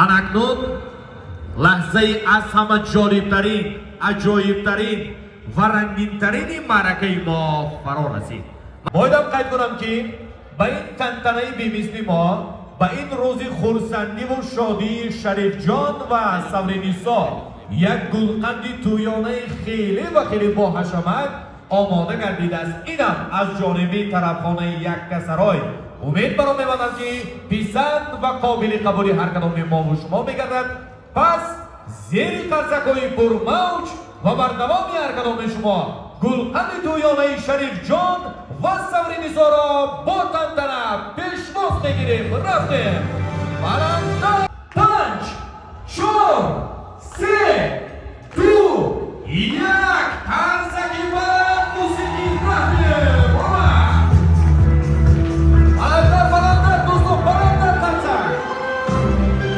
انکنون لحظه از همه جالبترین، عجایبترین و رنگینترین معرکه ما فرا رسید. بایدم قید کنم که به این تنتنه بی‌مثل ما، به این روز خرسندی و شادی شریف جان و سورینیسا یک گلقند تویانه خیلی و خیلی با حشمت آماده گردیده است. اینم از جانب طرفخانه یکسرای. امید برام می‌بندم که پسند و قابل قبولی هر کدام ما و شما می‌گردد. پس زیر قرصک‌های پرموج و بر دوامی هر کدام شما گلقند تویانه شریف جان و سورینیسا را با تنتنه پیشواز می‌گیریم. رفتیم.